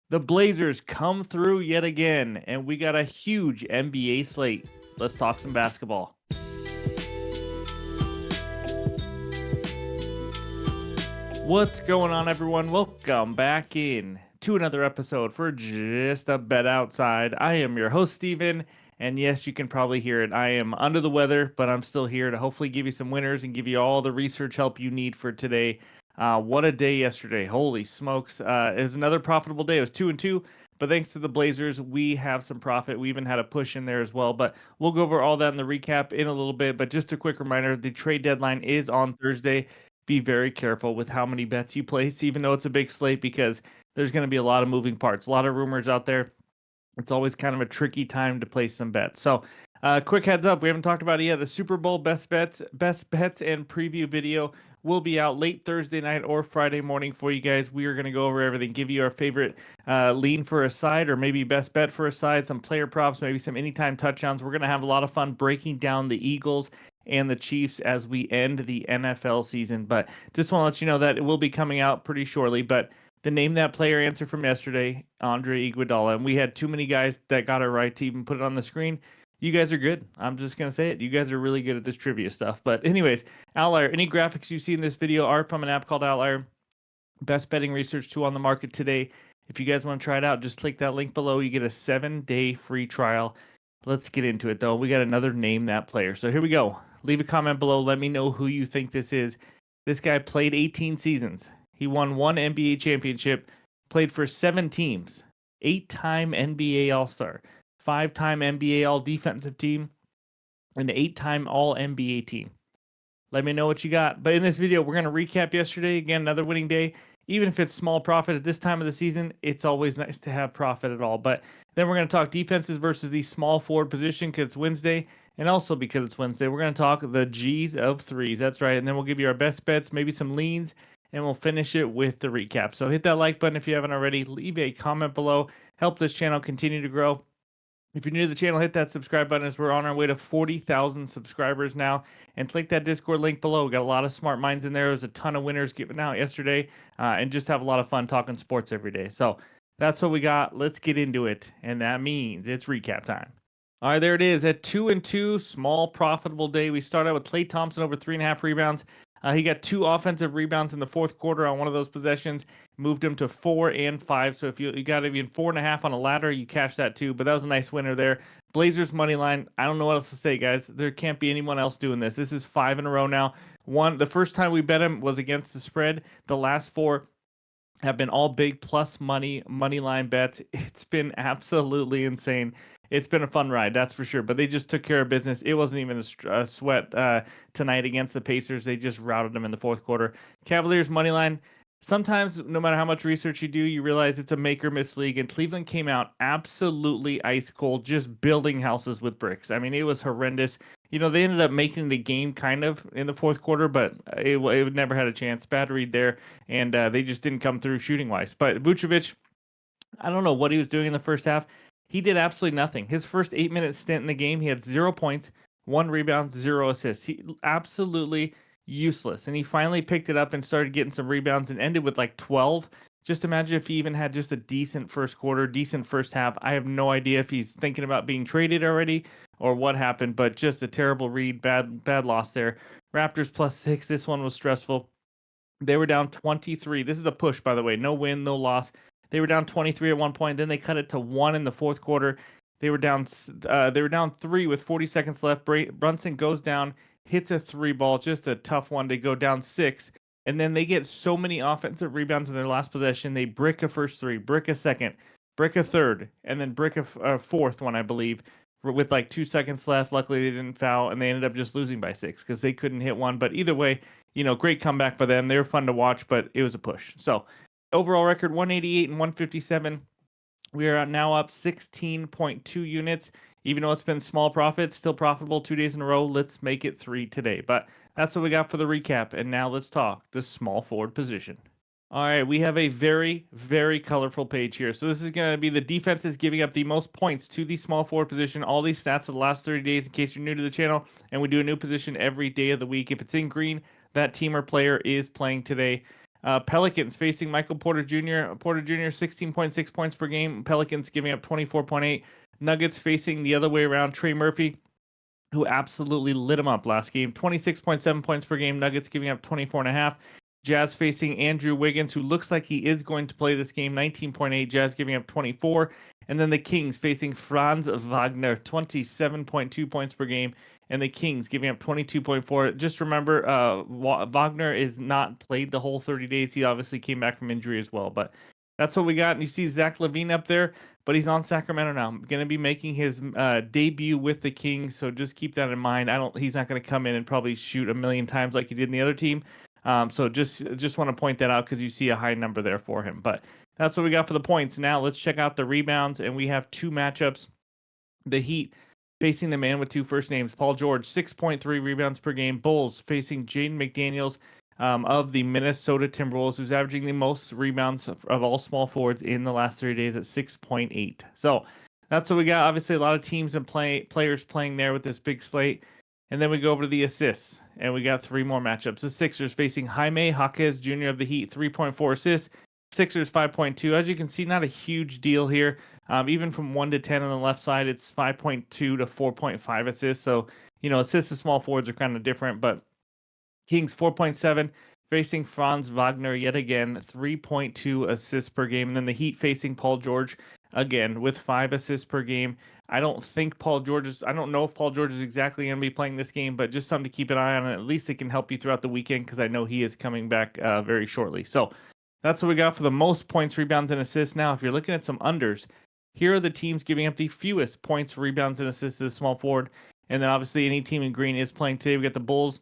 The Blazers come through yet again, and we got a huge NBA slate. Let's talk some basketball. What's going on, everyone? Welcome back in to another episode for Just a Bet Outside. I am your host, Steven, and yes, you can probably hear it. I am under the weather, but I'm still here to hopefully give you some winners and give you all the research help you need for today. What a day yesterday. Holy smokes. It was another profitable day. It was 2-2, but thanks to the Blazers, we have some profit. We even had a push in there as well, but we'll go over all that in the recap in a little bit. But just a quick reminder, the trade deadline is on Thursday. Be very careful with how many bets you place, even though it's a big slate, because there's going to be a lot of moving parts, a lot of rumors out there. It's always kind of a tricky time to place some bets. So, quick heads up: we haven't talked about it yet. The Super Bowl best bets, and preview video will be out late Thursday night or Friday morning for you guys. We are going to go over everything, give you our favorite lean for a side, or maybe best bet for a side, some player props, maybe some anytime touchdowns. We're going to have a lot of fun breaking down the Eagles and the Chiefs as we end the NFL season. But just want to let you know that it will be coming out pretty shortly. But the name that player answer from yesterday, Andre Iguodala, and we had too many guys that got it right to even put it on the screen. You guys are good. I'm just gonna say it. You guys are really good at this trivia stuff. But anyways, Outlier. Any graphics you see in this video are from an app called Outlier. Best betting research tool on the market today. If you guys want to try it out, just click that link below. You get a 7-day free trial. Let's get into it though. We got another name that player. So here we go. Leave a comment below. Let me know who you think this is. This guy played 18 seasons. He won one NBA championship, played for 7 teams, 8-time NBA All-Star, 5-time NBA All-Defensive Team, and 8-time All-NBA team. Let me know what you got. But in this video, we're going to recap yesterday. Again, another winning day. Even if it's small profit at this time of the season, it's always nice to have profit at all. But then we're going to talk defenses versus the small forward position because it's Wednesday. And also because it's Wednesday, we're going to talk the G's of threes. That's right. And then we'll give you our best bets, maybe some leans, and we'll finish it with the recap. So hit that like button if you haven't already. Leave a comment below. Help this channel continue to grow. If you're new to the channel, hit that subscribe button as we're on our way to 40,000 subscribers now. And click that Discord link below. We got a lot of smart minds in there. There's a ton of winners given out yesterday, and just have a lot of fun talking sports every day. So that's what we got. Let's get into it. And that means it's recap time. All right, there it is. At 2-2, small profitable day. We start out with Klay Thompson over 3.5 rebounds. He got 2 offensive rebounds in the fourth quarter on one of those possessions, moved him to 4 and 5. So if you got even 4.5 on a ladder, you cash that too. But that was a nice winner there. Blazers money line. I don't know what else to say, guys. There can't be anyone else doing this. This is 5 in a row now. The first time we bet him was against the spread. The last 4 have been all big plus money line bets. It's been absolutely insane. It's been a fun ride, that's for sure. But they just took care of business. It wasn't even a sweat tonight against the Pacers. They just routed them in the fourth quarter. Cavaliers money line. Sometimes, no matter how much research you do, you realize it's a make or miss league. And Cleveland came out absolutely ice cold, just building houses with bricks. I mean, it was horrendous. You know, they ended up making the game kind of in the fourth quarter, but it never had a chance. Bad read there, and they just didn't come through shooting wise. But Vucevic, I don't know what he was doing in the first half. He did absolutely nothing. His first 8-minute stint in the game, he had 0 points, 1 rebound, 0 assists. He absolutely useless. And he finally picked it up and started getting some rebounds and ended with like 12. Just imagine if he even had just a decent first quarter, decent first half. I have no idea if he's thinking about being traded already or what happened, but just a terrible read, bad loss there. Raptors +6. This one was stressful. They were down 23. This is a push, by the way. No win, no loss. They were down 23 at one point. Then they cut it to 1 in the fourth quarter. They were down 3 with 40 seconds left. Brunson goes down, hits a 3 ball, just a tough one to go down 6. And then they get so many offensive rebounds in their last possession. They brick a first 3, brick a second, brick a third, and then brick a fourth one, I believe, with like 2 seconds left. Luckily, they didn't foul, and they ended up just losing by 6 because they couldn't hit one. But either way, great comeback by them. They were fun to watch, but it was a push. So overall record 188 and 157. We are now up 16.2 units. Even though it's been small profits, still profitable 2 days in a row. Let's make it 3 today. But that's what we got for the recap. And now let's talk the small forward position. All right, we have a very, very colorful page here. So this is going to be the defenses giving up the most points to the small forward position. All these stats of the last 30 days in case you're new to the channel. And we do a new position every day of the week. If it's in green, that team or player is playing today. Pelicans facing Michael Porter Jr. Porter Jr. 16.6 points per game. Pelicans giving up 24.8. Nuggets facing the other way around. Trey Murphy, who absolutely lit him up last game. 26.7 points per game. Nuggets giving up 24.5. Jazz facing Andrew Wiggins, who looks like he is going to play this game. 19.8. Jazz giving up 24. And then the Kings facing Franz Wagner. 27.2 points per game. And the Kings giving up 22.4. Just remember, Wagner is not played the whole 30 days. He obviously came back from injury as well. But that's what we got. And you see Zach LaVine up there, but he's on Sacramento now. Going to be making his debut with the Kings, so just keep that in mind. He's not going to come in and probably shoot a million times like he did in the other team. So just want to point that out because you see a high number there for him. But that's what we got for the points. Now let's check out the rebounds, and we have two matchups. The Heat facing the man with two first names, Paul George, 6.3 rebounds per game. Bulls facing Jaden McDaniels of the Minnesota Timberwolves, who's averaging the most rebounds of all small forwards in the last 30 days at 6.8. So that's what we got. Obviously, a lot of teams and players playing there with this big slate. And then we go over to the assists, and we got three more matchups. The Sixers facing Jaime Jaquez Jr. of the Heat, 3.4 assists. Sixers 5.2. As you can see, not a huge deal here. Even from 1 to 10 on the left side, it's 5.2 to 4.5 assists. So, assists to small forwards are kind of different, but Kings 4.7 facing Franz Wagner yet again, 3.2 assists per game. And then the Heat facing Paul George again with 5 assists per game. I don't know if Paul George is exactly going to be playing this game, but just something to keep an eye on. At least it can help you throughout the weekend because I know he is coming back very shortly. So that's what we got for the most points, rebounds, and assists. Now, if you're looking at some unders, here are the teams giving up the fewest points, rebounds, and assists to the small forward. And then obviously any team in green is playing today. We got the Bulls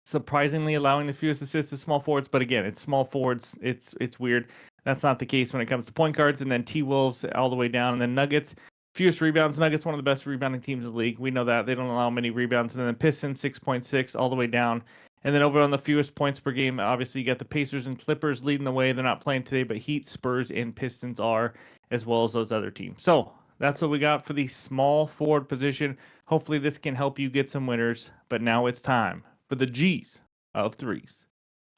surprisingly allowing the fewest assists to small forwards, but again, it's small forwards. It's weird. That's not the case when it comes to point guards. And then T-Wolves all the way down. And then Nuggets, fewest rebounds. Nuggets, one of the best rebounding teams in the league. We know that. They don't allow many rebounds. And then Pistons, 6.6 all the way down. And then over on the fewest points per game, obviously you got the Pacers and Clippers leading the way. They're not playing today, but Heat, Spurs, and Pistons are, as well as those other teams. So that's what we got for the small forward position. Hopefully this can help you get some winners. But now it's time for the G's of threes.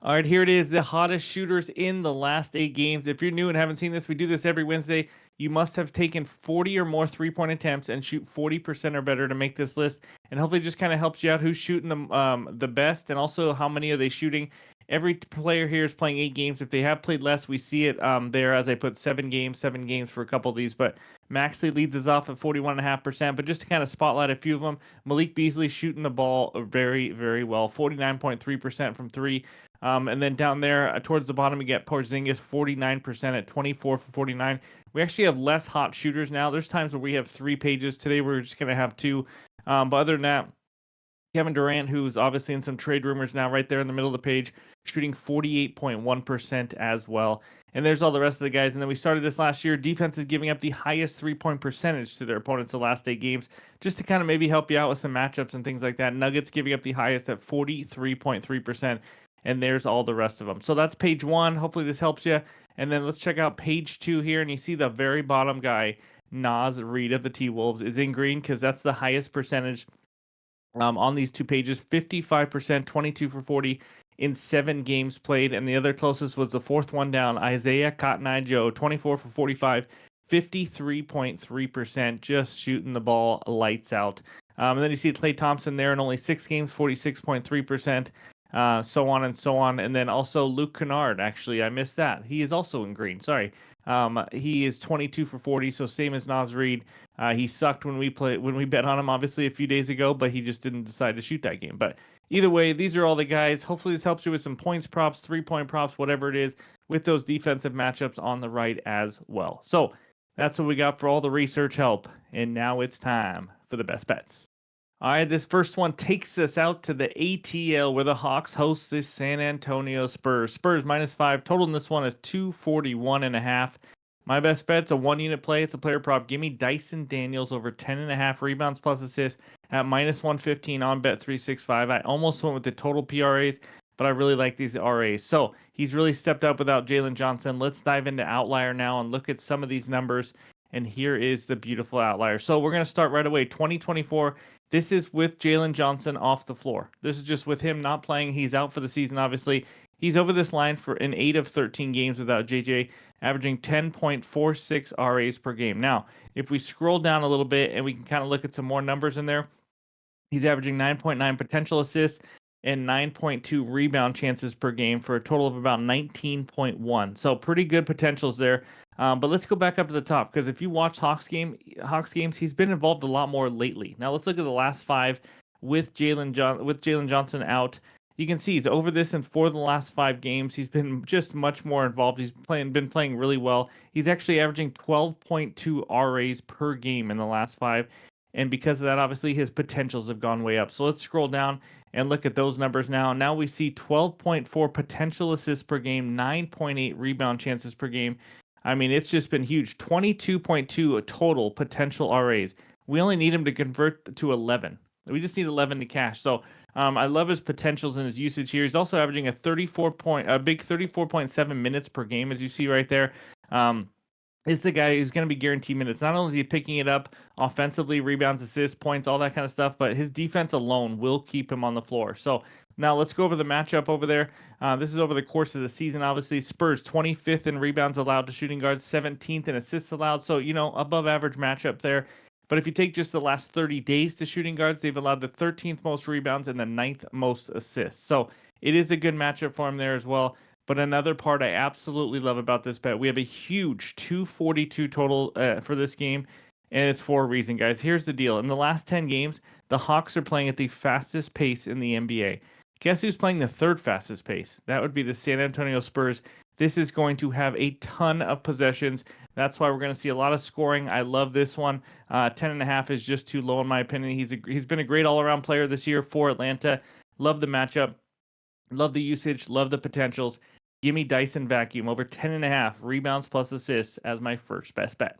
All right, here it is, the hottest shooters in the last 8 games. If you're new and haven't seen this, we do this every Wednesday. You must have taken 40 or more three-point attempts and shoot 40% or better to make this list. And hopefully it just kind of helps you out who's shooting the best and also how many are they shooting. Every player here is playing 8 games. If they have played less, we see it there as I put 7 games for a couple of these. But Maxley leads us off at 41.5%. But just to kind of spotlight a few of them, Malik Beasley shooting the ball very, very well, 49.3% from 3. And then down there towards the bottom, we get Porzingis, 49% at 24 for 49. We actually have less hot shooters now. There's times where we have 3 pages. Today we're just going to have 2. But other than that, Kevin Durant, who's obviously in some trade rumors now, right there in the middle of the page, shooting 48.1% as well. And there's all the rest of the guys. And then we started this last year. Defense is giving up the highest 3-point percentage to their opponents the last 8 games, just to kind of maybe help you out with some matchups and things like that. Nuggets giving up the highest at 43.3%. And there's all the rest of them. So that's page 1. Hopefully this helps you. And then let's check out page 2 here. And you see the very bottom guy, Naz Reid of the T-Wolves, is in green because that's the highest percentage on these 2 pages. 55%, 22 for 40 in 7 games played. And the other closest was the 4th one down, Isaiah Cotton Eye Joe, 24 for 45, 53.3%, just shooting the ball lights out. And then you see Klay Thompson there in only 6 games, 46.3%. So on and so on. And then also Luke Kennard, actually, I missed that. He is also in green. Sorry. He is 22 for 40, so same as Naz Reid. He sucked when we bet on him, obviously, a few days ago, but he just didn't decide to shoot that game. But either way, these are all the guys. Hopefully this helps you with some points props, 3-point props, whatever it is, with those defensive matchups on the right as well. So that's what we got for all the research help. And now it's time for the best bets. All right, this first one takes us out to the ATL where the Hawks host the San Antonio Spurs. Spurs -5. Total in this one is 241.5. My best bet's a 1-unit play. It's a player prop. Give me Dyson Daniels over 10.5 rebounds plus assists at -115 on Bet365. I almost went with the total PRAs, but I really like these RAs. So he's really stepped up without Jalen Johnson. Let's dive into Outlier now and look at some of these numbers. And here is the beautiful Outlier. So we're going to start right away. 2024. This is with Jalen Johnson off the floor. This is just with him not playing. He's out for the season, obviously. He's over this line for an 8 of 13 games without JJ, averaging 10.46 RAs per game. Now, if we scroll down a little bit and we can kind of look at some more numbers in there, he's averaging 9.9 potential assists and 9.2 rebound chances per game for a total of about 19.1. So pretty good potentials there. But let's go back up to the top because if you watch Hawks games, he's been involved a lot more lately. Now let's look at the last 5 with Jalen Johnson out. You can see he's over this in 4 of the last 5 games. He's been just much more involved. He's been playing really well. He's actually averaging 12.2 RAs per game in the last 5. And because of that, obviously his potentials have gone way up. So let's scroll down and look at those numbers now. Now we see 12.4 potential assists per game, 9.8 rebound chances per game. I mean, it's just been huge. 22.2 total potential RAs. We only need him to convert to 11. We just need 11 to cash. So I love his potentials and his usage here. He's also averaging a big 34.7 minutes per game, as you see right there. Is the guy who's going to be guaranteed minutes. Not only is he picking it up offensively, rebounds, assists, points, all that kind of stuff, but his defense alone will keep him on the floor. So now let's go over the matchup over there. This is over the course of the season. Obviously, Spurs 25th in rebounds allowed to shooting guards, 17th in assists allowed. So, above average matchup there. But if you take just the last 30 days to shooting guards, they've allowed the 13th most rebounds and the 9th most assists. So it is a good matchup for him there as well. But another part I absolutely love about this bet, we have a huge 242 total for this game, and it's for a reason, guys. Here's the deal. In the last 10 games, the Hawks are playing at the fastest pace in the NBA. Guess who's playing the third fastest pace? That would be the San Antonio Spurs. This is going to have a ton of possessions. That's why we're going to see a lot of scoring. I love this one. 10.5 is just too low in my opinion. He's been a great all-around player this year for Atlanta. Love the matchup. Love the usage. Love the potentials. Give me Dyson Vacuum over 10.5 rebounds plus assists as my first best bet.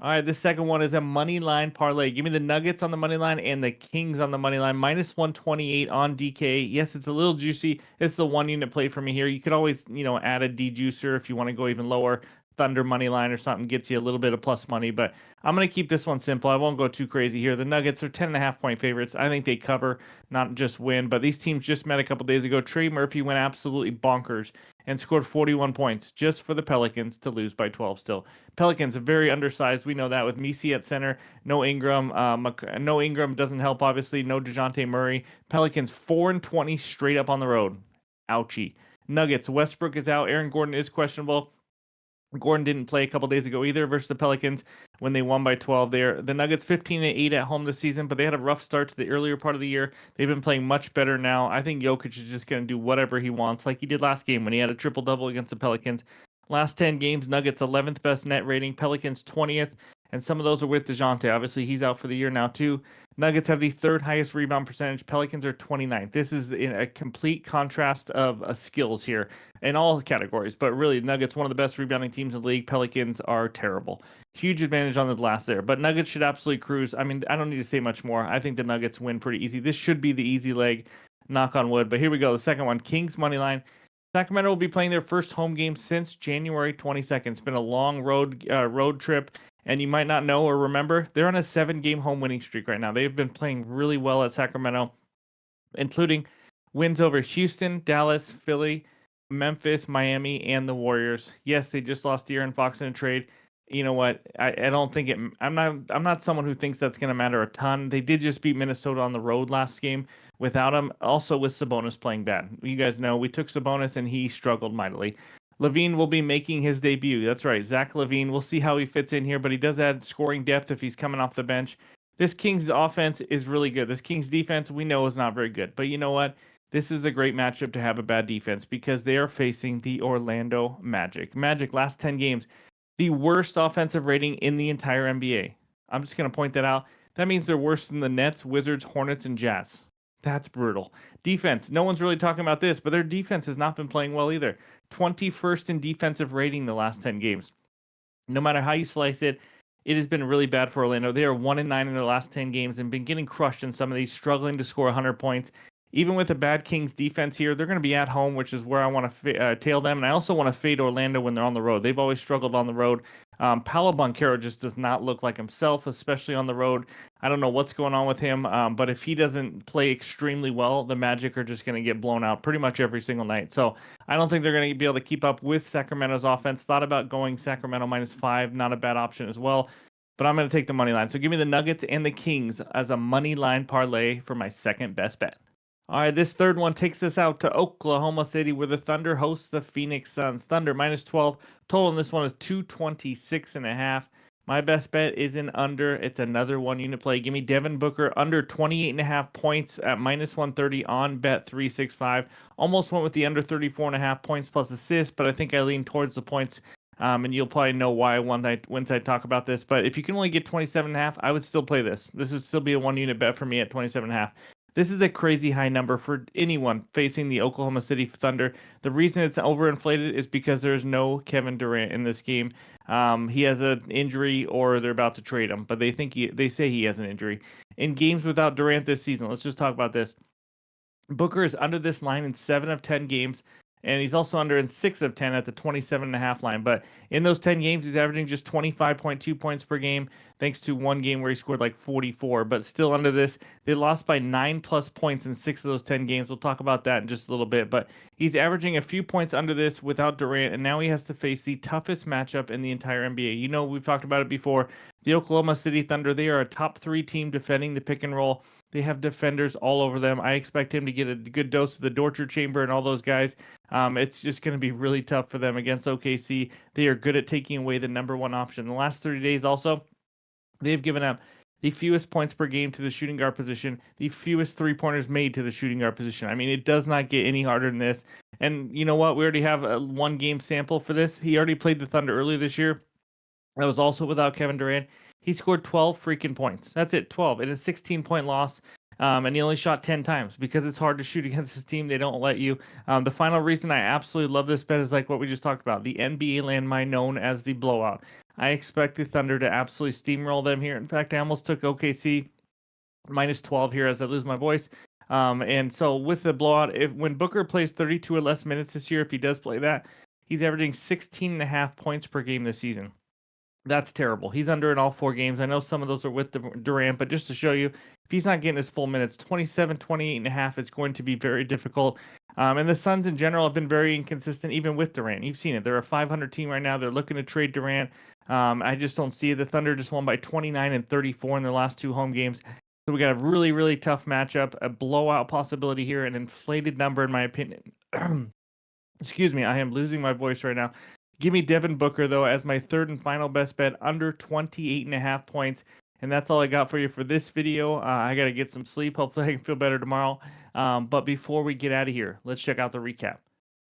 All right, this second one is a money line parlay. Give me the Nuggets on the money line and the Kings on the money line. Minus 128 on DK. Yes, it's a little juicy. It's the 1 unit play for me here. You could always, add a dejuicer if you want to go even lower. Thunder money line or something gets you a little bit of plus money, but I'm going to keep this one simple. I won't go too crazy here. The Nuggets are 10.5 point favorites. I think they cover, not just win, but these teams just met a couple days ago. Trey Murphy went absolutely bonkers and scored 41 points just for the Pelicans to lose by 12 still. Pelicans are very undersized. We know that with Messi at center, no Ingram. No Ingram doesn't help, obviously. No DeJounte Murray. Pelicans 4-20 straight up on the road. Ouchie. Nuggets, Westbrook is out. Aaron Gordon is questionable. Gordon didn't play a couple days ago either versus the Pelicans when they won by 12 there. The Nuggets 15-8 at home this season, but they had a rough start to the earlier part of the year. They've been playing much better now. I think Jokic is just going to do whatever he wants, like he did last game when he had a triple-double against the Pelicans. Last 10 games, Nuggets 11th best net rating, Pelicans 20th, and some of those are with DeJounte. Obviously, he's out for the year now too. Nuggets have the third highest rebound percentage. Pelicans are 29th. This is in a complete contrast of skills here in all categories. But really, Nuggets, one of the best rebounding teams in the league. Pelicans are terrible. Huge advantage on the glass there. But Nuggets should absolutely cruise. I mean, I don't need to say much more. I think the Nuggets win pretty easy. This should be the easy leg, knock on wood. But here we go. The second one, Kings money line. Sacramento will be playing their first home game since January 22nd. It's been a long road trip. And you might not know or remember, they're on a 7-game home winning streak right now. They've been playing really well at Sacramento, including wins over Houston, Dallas, Philly, Memphis, Miami, and the Warriors. Yes, they just lost De'Aaron Fox in a trade. You know what? I don't think it. I'm not someone who thinks that's going to matter a ton. They did just beat Minnesota on the road last game without him. Also with Sabonis playing bad. You guys know we took Sabonis and he struggled mightily. LaVine will be making his debut. That's right, Zach LaVine. We'll see how he fits in here, but he does add scoring depth if he's coming off the bench. This Kings offense is really good. This Kings defense we know is not very good, but you know what? This is a great matchup to have a bad defense because they are facing the Orlando Magic. Magic last 10 games, the worst offensive rating in the entire NBA. I'm just going to point that out. That means they're worse than the Nets, Wizards, Hornets, and Jazz. That's brutal. Defense. No one's really talking about this, but their defense has not been playing well either. 21st in defensive rating the last 10 games. No matter how you slice it, it has been really bad for Orlando. They are 1-9 in their last 10 games and been getting crushed in some of these, struggling to score 100 points. even with a bad Kings defense here, they're going to be at home, which is where I want to tail them. And I also want to fade Orlando when they're on the road. They've always struggled on the road. Paolo Banchero just does not look like himself, especially on the road. I don't know what's going on with him, but if he doesn't play extremely well, the Magic are just going to get blown out pretty much every single night. So I don't think they're going to be able to keep up with Sacramento's offense. Thought about going Sacramento -5, not a bad option as well. But I'm going to take the money line. So give me the Nuggets and the Kings as a money line parlay for my second best bet. All right, this third one takes us out to Oklahoma City, where the Thunder hosts the Phoenix Suns. Thunder -12. Total in this one is 226.5. My best bet is an under. It's another one unit play. Give me Devin Booker under 28.5 points at -130 on bet 365. Almost went with the under 34.5 points plus assists, but I think I lean towards the points. And you'll probably know why once I talk about this. But if you can only get 27.5, I would still play this. This would still be a one unit bet for me at 27.5. This is a crazy high number for anyone facing the Oklahoma City Thunder. The reason it's overinflated is because there's no Kevin Durant in this game. He has an injury, or they're about to trade him, but they say he has an injury. In games without Durant this season, let's just talk about this. Booker is under this line in 7 of 10 games, and he's also under in 6 of 10 at the 27.5 line. But in those 10 games, he's averaging just 25.2 points per game, thanks to one game where he scored like 44. But still under this, they lost by 9+ points in 6 of those 10 games. We'll talk about that in just a little bit. But he's averaging a few points under this without Durant, and now he has to face the toughest matchup in the entire NBA. You know, we've talked about it before. The Oklahoma City Thunder, they are a top 3 team defending the pick and roll. They have defenders all over them. I expect him to get a good dose of the torture chamber and all those guys. It's just going to be really tough for them against OKC. They are good at taking away the number one option. The last 30 days also, they've given up the fewest points per game to the shooting guard position, the fewest three-pointers made to the shooting guard position. I mean, it does not get any harder than this. And you know what? We already have a one-game sample for this. He already played the Thunder earlier this year. That was also without Kevin Durant. He scored 12 freaking points. That's it, 12. In a 16-point loss. And he only shot 10 times because it's hard to shoot against this team. They don't let you. The final reason I absolutely love this bet is like what we just talked about, the NBA landmine known as the blowout. I expect the Thunder to absolutely steamroll them here. In fact, I almost took OKC -12 here as I lose my voice. And so with the blowout, when Booker plays 32 or less minutes this year, if he does play that, he's averaging 16.5 points per game this season. That's terrible. He's under in all 4 games. I know some of those are with Durant, but just to show you, if he's not getting his full minutes, 27, 28.5, it's going to be very difficult. And the Suns in general have been very inconsistent, even with Durant. You've seen it. They're a 500 team right now. They're looking to trade Durant. I just don't see it. The Thunder just won by 29 and 34 in their last 2 home games. So we got a really, really tough matchup, a blowout possibility here, an inflated number, in my opinion. Excuse me, I am losing my voice right now. Give me Devin Booker, though, as my third and final best bet, under 28.5 points. And that's all I got for you for this video. I got to get some sleep. Hopefully I can feel better tomorrow. But before we get out of here, let's check out the recap.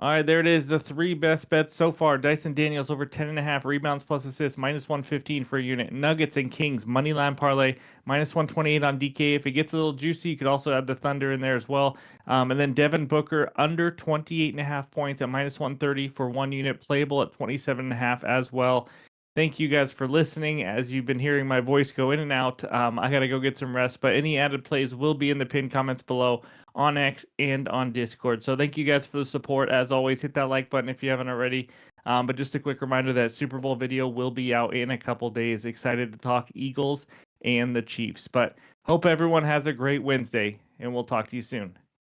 All right, there it is. The 3 best bets so far. Dyson Daniels over 10.5 rebounds plus assists, -115 for a unit. Nuggets and Kings, money line parlay, -128 on DK. If it gets a little juicy, you could also add the Thunder in there as well. And then Devin Booker under 28.5 points at -130 for 1 unit, playable at 27.5 as well. Thank you guys for listening. As you've been hearing my voice go in and out, I got to go get some rest, but any added plays will be in the pinned comments below on X and on Discord. So thank you guys for the support. As always, hit that like button if you haven't already. But just a quick reminder that Super Bowl video will be out in a couple days. Excited to talk Eagles and the Chiefs. But hope everyone has a great Wednesday, and we'll talk to you soon.